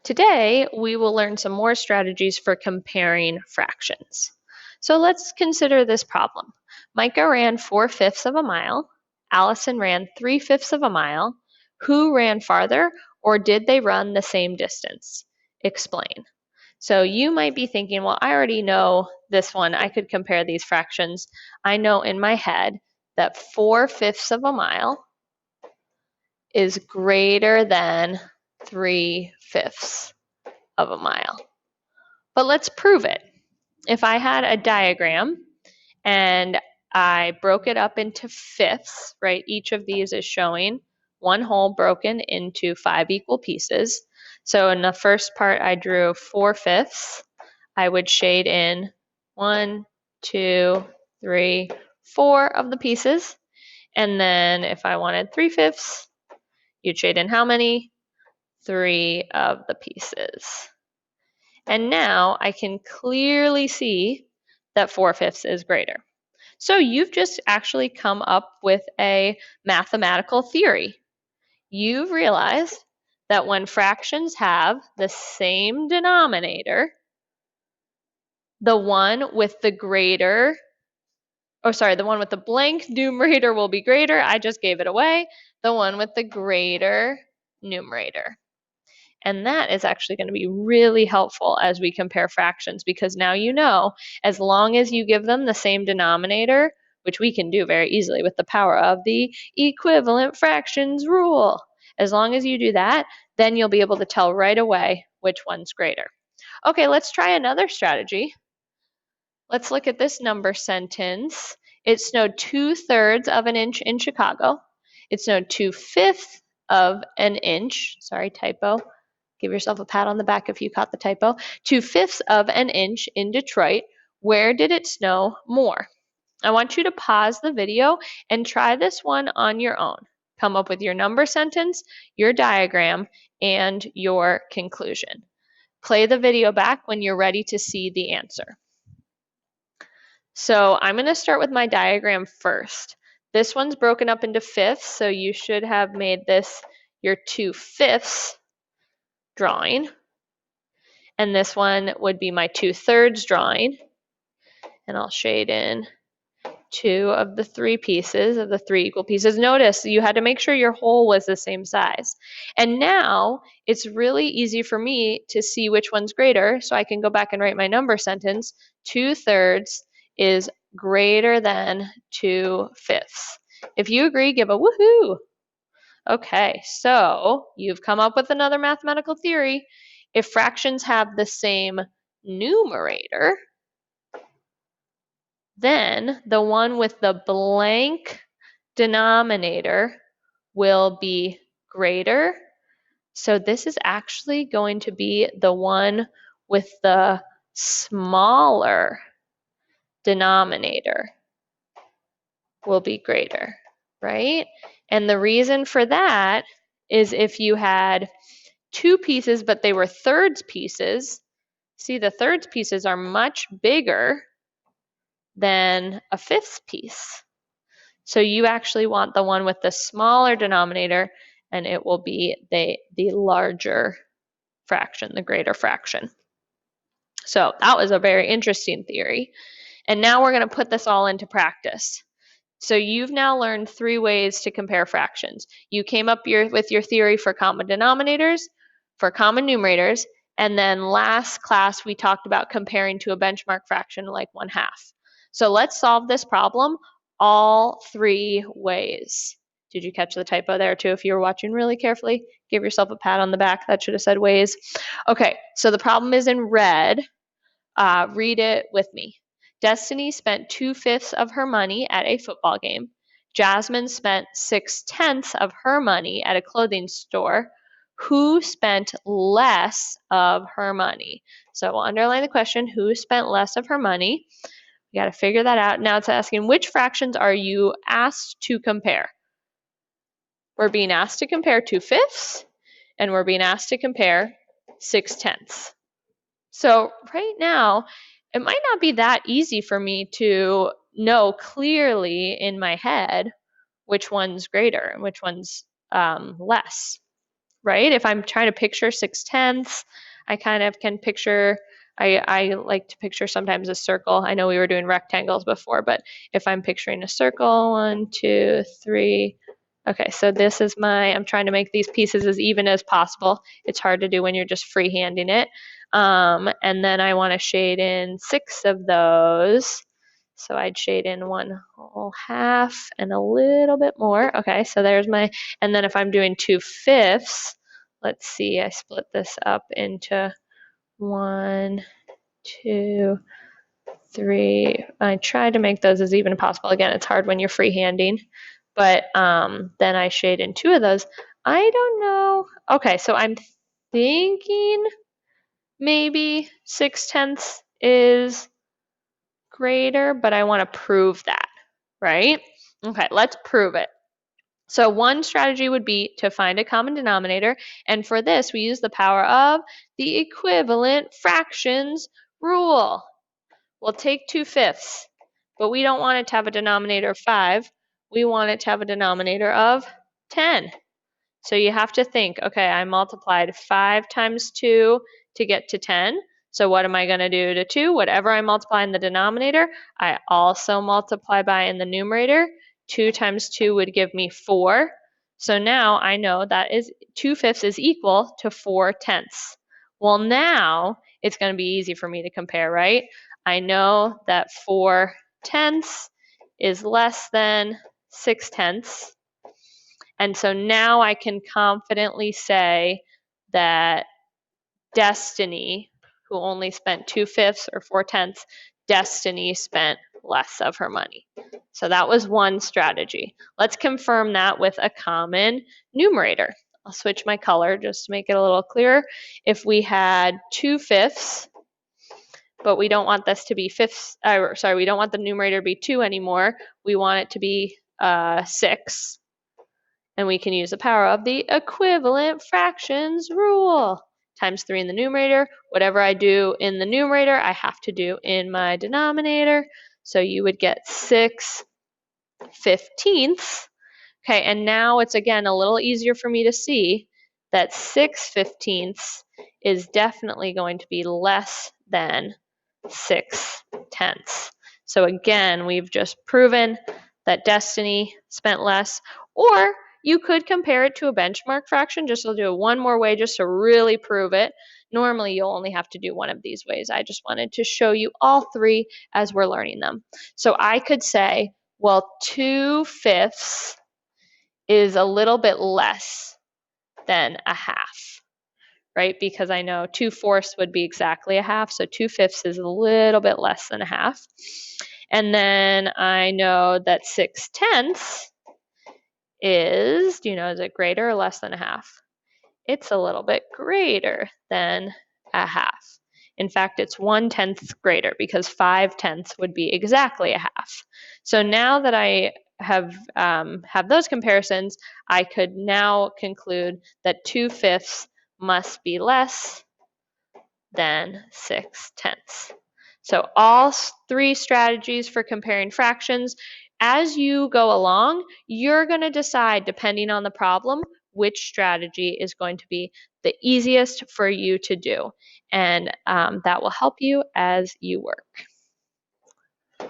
Today, we will learn some more strategies for comparing fractions. So let's consider this problem. Micah ran 4/5 of a mile. Allison ran 3/5 of a mile. Who ran farther, or did they run the same distance? Explain. So you might be thinking, well, I already know this one. I could compare these fractions. I know in my head that 4/5 of a mile is greater than 3/5 of a mile. But let's prove it. If I had a diagram and I broke it up into fifths, right? Each of these is showing one whole broken into 5 equal pieces. So in the first part, I drew 4/5. I would shade in 1, 2, 3, 4 of the pieces. And then if I wanted 3/5, you'd shade in how many? 3 of the pieces. And now I can clearly see that 4/5 is greater. So you've just actually come up with a mathematical theory. You've realized that when fractions have the same denominator, the one with the blank numerator will be greater. I just gave it away. The one with the greater numerator. And that is actually going to be really helpful as we compare fractions, because now you know, as long as you give them the same denominator, which we can do very easily with the power of the equivalent fractions rule. As long as you do that, then you'll be able to tell right away which one's greater. Okay, let's try another strategy. Let's look at this number sentence. It snowed 2/3 of an inch in Chicago. It snowed 2/5 of an inch. Sorry, typo. Give yourself a pat on the back if you caught the typo. 2/5 of an inch in Detroit. Where did it snow more? I want you to pause the video and try this one on your own. Come up with your number sentence, your diagram, and your conclusion. Play the video back when you're ready to see the answer. So I'm going to start with my diagram first. This one's broken up into fifths, so you should have made this your 2/5 drawing. And this one would be my 2/3 drawing. And I'll shade in 2 of the 3 pieces of the 3 equal pieces. Notice you had to make sure your whole was the same size. And now it's really easy for me to see which one's greater, so I can go back and write my number sentence. 2/3 is greater than 2/5. If you agree, give a woohoo. Okay, so you've come up with another mathematical theory. If fractions have the same numerator, then the one with the blank denominator will be greater. So this is actually going to be the one with the smaller denominator will be greater, right? And the reason for that is if you had 2 pieces, but they were thirds pieces, see, the thirds pieces are much bigger than a fifth piece. So you actually want the one with the smaller denominator, and it will be the larger fraction, the greater fraction. So that was a very interesting theory. And now we're going to put this all into practice. So you've now learned 3 ways to compare fractions. You came up with your theory for common denominators, for common numerators, and then last class we talked about comparing to a benchmark fraction like 1/2. So let's solve this problem all 3 ways. Did you catch the typo there too? If you were watching really carefully, give yourself a pat on the back. That should have said ways. Okay, so the problem is in red. Read it with me. Destiny spent 2/5 of her money at a football game. Jasmine spent 6/10 of her money at a clothing store. Who spent less of her money? So we'll underline the question, who spent less of her money? You got to figure that out. Now it's asking, which fractions are you asked to compare? We're being asked to compare 2/5, and we're being asked to compare 6/10. So right now, it might not be that easy for me to know clearly in my head which one's greater and which one's less. right? If I'm trying to picture 6/10, I kind of can picture, I like to picture sometimes a circle. I know we were doing rectangles before, but if I'm picturing a circle, 1, 2, 3. Okay, so this is I'm trying to make these pieces as even as possible. It's hard to do when you're just freehanding it. And then I want to shade in 6 of those. So I'd shade in 1/2 and a little bit more. Okay, so there's and then if I'm doing 2/5, let's see, I split this up into 1, 2, 3. I tried to make those as even as possible. Again, it's hard when you're freehanding, but then I shade in 2 of those. I don't know. Okay, so I'm thinking maybe 6/10 is greater, but I want to prove that, right? Okay, let's prove it. So one strategy would be to find a common denominator, and for this we use the power of the equivalent fractions rule. We'll take 2/5, but we don't want it to have a denominator of 5. We want it to have a denominator of 10. So you have to think, okay, I multiplied 5 times 2 to get to 10. So what am I going to do to 2? Whatever I multiply in the denominator, I also multiply by in the numerator. 2 times 2 would give me 4. So now I know that 2/5 is equal to 4/10. Well, now it's going to be easy for me to compare, right? I know that 4/10 is less than 6/10. And so now I can confidently say that Destiny, who only spent 2/5 or 4/10, Destiny spent less of her money. So that was one strategy. Let's confirm that with a common numerator. I'll switch my color just to make it a little clearer. If we had 2/5, but we don't want this to be fifths, we don't want the numerator to be 2 anymore. We want it to be 6. And we can use the power of the equivalent fractions rule. Times 3 in the numerator. Whatever I do in the numerator, I have to do in my denominator. So you would get 6/15. Okay, and now it's again a little easier for me to see that 6/15 is definitely going to be less than 6/10. So again, we've just proven that Destiny spent less, or you could compare it to a benchmark fraction. Just I'll do it one more way just to really prove it. Normally, you'll only have to do one of these ways. I just wanted to show you all 3 as we're learning them. So I could say, well, 2/5 is a little bit less than 1/2, right? Because I know 2/4 would be exactly 1/2, so 2/5 is a little bit less than 1/2. And then I know that 6/10 is, is it greater or less than 1/2? It's a little bit greater than 1/2. In fact, it's 1/10 greater because 5/10 would be exactly 1/2. So now that I have those comparisons, I could now conclude that 2/5 must be less than 6/10. So all 3 strategies for comparing fractions. As you go along, you're going to decide, depending on the problem, which strategy is going to be the easiest for you to do. And that will help you as you work.